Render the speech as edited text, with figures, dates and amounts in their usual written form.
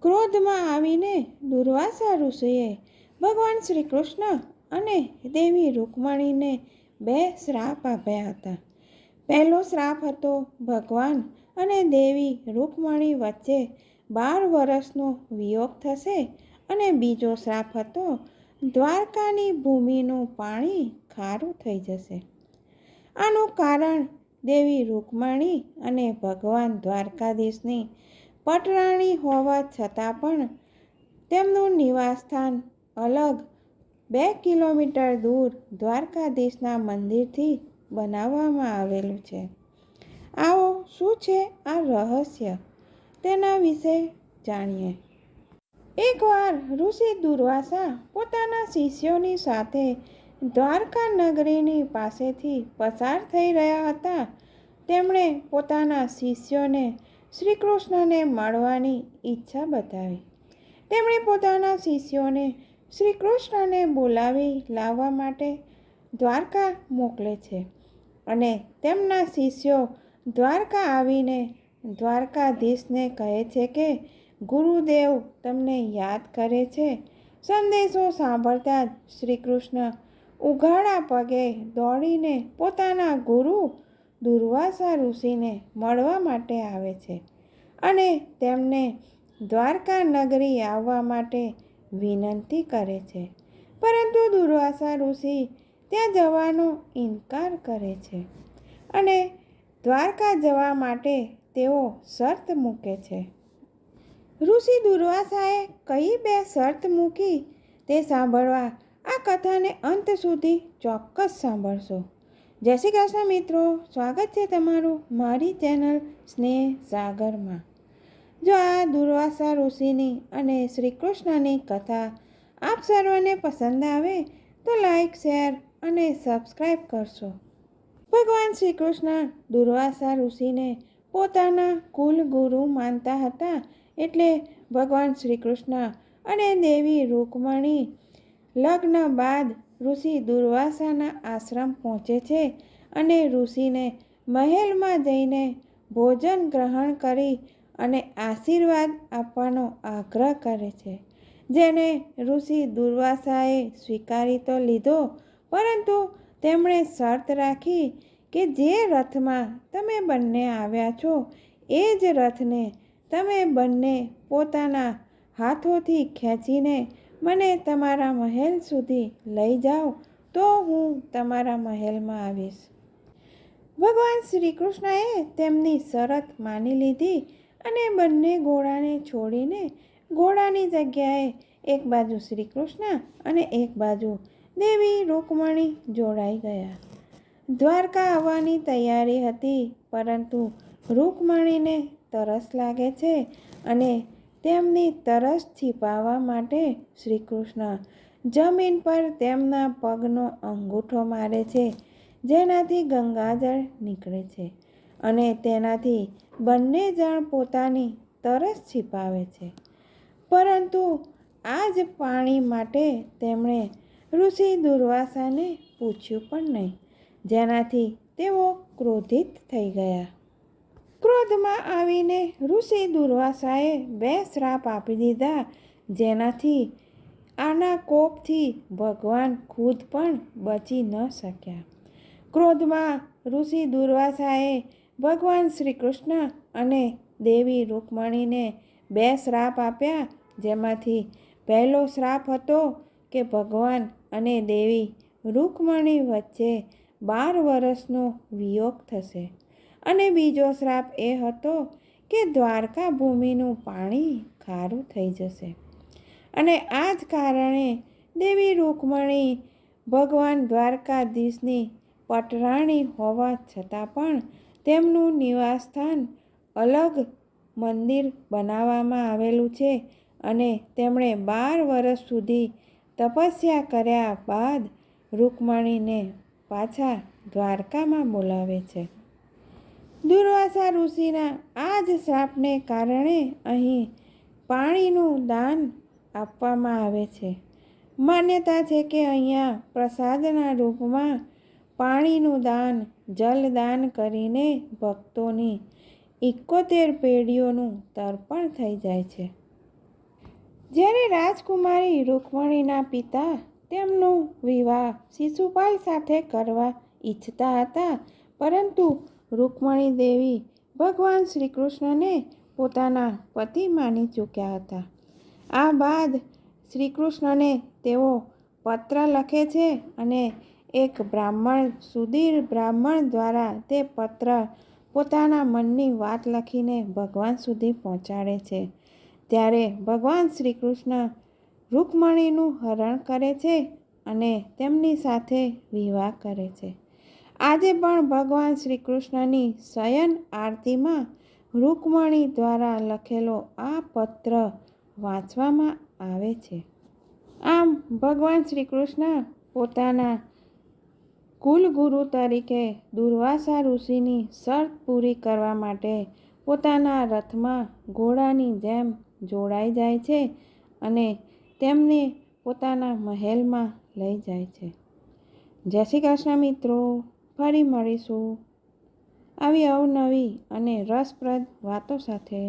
ક્રોધમાં આવીને દુર્વાસા ઋષિએ ભગવાન શ્રી કૃષ્ણ અને દેવી રૂકમણીને 2 શ્રાપ આપ્યા હતા. પહેલો શ્રાપ હતો ભગવાન અને દેવી રૂકમણી વચ્ચે 12 વર્ષનો વિયોગ થશે અને બીજો શ્રાપ હતો દ્વારકાની ભૂમિનું પાણી ખારું થઈ જશે. આનું કારણ દેવી રૂકમણી અને ભગવાન દ્વારકાધીશની પટરાણી હોવા છતાં પણ તેમનું નિવાસસ્થાન અલગ 2 કિલોમીટર દૂર દ્વારકાધીશના મંદિરથી બનાવવામાં આવેલું છે. આવો શું છે આ રહસ્ય, તેના વિશે જાણીએ. એકવાર ઋષિ દુર્વાસા પોતાના શિષ્યોની સાથે દ્વારકા નગરીની પાસેથી પસાર થઈ રહ્યા હતા. તેમણે પોતાના શિષ્યોને શ્રી કૃષ્ણને મળવાની ઈચ્છા બતાવી. તેમણે પોતાના શિષ્યોને શ્રી કૃષ્ણને બોલાવી લાવવા માટે દ્વારકા મોકલે છે અને તેમના શિષ્યો દ્વારકા આવીને દ્વારકાધીશને કહે છે કે ગુરુદેવ તમને યાદ કરે છે. સંદેશો સાંભળતા જ શ્રી કૃષ્ણ ઉઘાડા પગે દોડીને પોતાના ગુરુ દુર્વાસા ઋષિને મળવા માટે આવે છે અને તેમને દ્વારકા નગરી આવવા માટે વિનંતી કરે છે. પરંતુ દુર્વાસા ઋષિ ત્યાં જવાનો ઇનકાર કરે છે અને દ્વારકા જવા માટે તેઓ શરત મૂકે છે. ઋષિ દુર્વાસાએ કઈ 2 શરત મૂકી તે સાંભળવા આ કથાને અંત સુધી ચોક્કસ સાંભળશો. જય શ્રી કૃષ્ણ મિત્રો, સ્વાગત છે તમારું મારી ચેનલ સ્નેહ સાગરમાં. જો આ દુર્વાસા ઋષિની અને શ્રી કૃષ્ણની કથા આપ સર્વને પસંદ આવે તો લાઈક, શેર અને સબસ્ક્રાઈબ કરશો. ભગવાન શ્રી કૃષ્ણ દુર્વાસા ઋષિને પોતાના કુલ ગુરુ માનતા હતા. એટલે ભગવાન શ્રી કૃષ્ણ અને દેવી રૂકમણી લગ્ન બાદ ઋષિ દુર્વાસાના આશ્રમ પહોંચે છે અને ઋષિને મહેલમાં જઈને ભોજન ગ્રહણ કરી અને આશીર્વાદ આપવાનો આગ્રહ કરે છે, જેને ઋષિ દુર્વાસાએ સ્વીકારી તો લીધો, પરંતુ તેમણે શરત રાખી કે જે રથમાં તમે બંને આવ્યા છો એ જ રથને તમે બંને પોતાના હાથોથી ખેંચીને મને તમારા મહેલ સુધી લઈ જાઓ તો હું તમારા મહેલમાં આવીશ. ભગવાન શ્રી કૃષ્ણએ તેમની શરત માની લીધી અને બંને ઘોડાને છોડીને ઘોડાની જગ્યાએ એક બાજુ શ્રી કૃષ્ણ અને એક બાજુ દેવી રૂકમણી જોડાઈ ગયા. દ્વારકા આવવાની તૈયારી હતી, પરંતુ રૂકમણીને તરસ લાગે છે અને તેમની તરસ છીપાવવા માટે શ્રી કૃષ્ણ જમીન પર તેમના પગનો અંગૂઠો મારે છે, જેનાથી ગંગાજળ નીકળે છે અને તેનાથી બંને જણ પોતાની તરસ છીપાવે છે. પરંતુ આ જ પાણી માટે તેમણે ઋષિ દુર્વાસાને પૂછ્યું પણ નહીં, જેનાથી તેઓ ક્રોધિત થઈ ગયા. ક્રોધમાં આવીને ઋષિ દુર્વાસાએ 2 શ્રાપ આપી દીધા, જેનાથી આના કોપથી ભગવાન ખુદ પણ બચી ન શક્યા. ક્રોધમાં ઋષિ દુર્વાસાએ ભગવાન શ્રી કૃષ્ણ અને દેવી રૂકમણીને 2 શ્રાપ આપ્યા, જેમાંથી પહેલો શ્રાપ હતો કે ભગવાન અને દેવી રૂકમણી વચ્ચે 12 વર્ષનો વિયોગ થશે અને બીજો શ્રાપ એ હતો કે દ્વારકા ભૂમિનું પાણી ખારું થઈ જશે. અને આ જ કારણે દેવી રૂકમણી ભગવાન દ્વારકાધીશની પટરાણી હોવા છતાં પણ તેમનું નિવાસસ્થાન અલગ મંદિર બનાવવામાં આવેલું છે અને તેમણે 12 વર્ષ સુધી તપસ્યા કર્યા બાદ રૂકમણીને પાછા દ્વારકામાં બોલાવે છે. દુર્વાસા ઋષિના આ જ શ્રાપને કારણે અહીં પાણીનું દાન આપવામાં આવે છે. માન્યતા છે કે અહીંયા પ્રસાદના રૂપમાં પાણીનું દાન, જલદાન કરીને ભક્તોની 71 પેઢીઓનું તર્પણ થઈ જાય છે. જ્યારે રાજકુમારી રૂકમણીના પિતા તેમનું વિવાહ શિશુપાલ સાથે કરવા ઈચ્છતા હતા, પરંતુ રૂકમણી દેવી ભગવાન શ્રી કૃષ્ણને પોતાના પતિ માની ચૂક્યા હતા. આ બાદ શ્રી કૃષ્ણને તેઓ પત્ર લખે છે અને એક બ્રાહ્મણ સુધીર બ્રાહ્મણ દ્વારા તે પત્ર પોતાના મનની વાત લખીને ભગવાન સુધી પહોંચાડે છે. ત્યારે ભગવાન શ્રી કૃષ્ણ રૂકમણીનું હરણ કરે છે અને તેમની સાથે વિવાહ કરે છે. આજે પણ ભગવાન શ્રી કૃષ્ણની શયન આરતીમાં રૂકમણી દ્વારા લખેલો આ પત્ર વાંચવામાં આવે છે. આમ ભગવાન શ્રી કૃષ્ણ પોતાના કુલગુરુ તરીકે દુર્વાસા ઋષિની શરત પૂરી કરવા માટે પોતાના રથમાં ઘોડાની જેમ જોડાઈ જાય છે અને તેમને પોતાના મહેલમાં લઈ જાય છે. જય શ્રી કૃષ્ણ મિત્રો, ફરી મળીશું આવી અવનવી અને રસપ્રદ વાતો સાથે.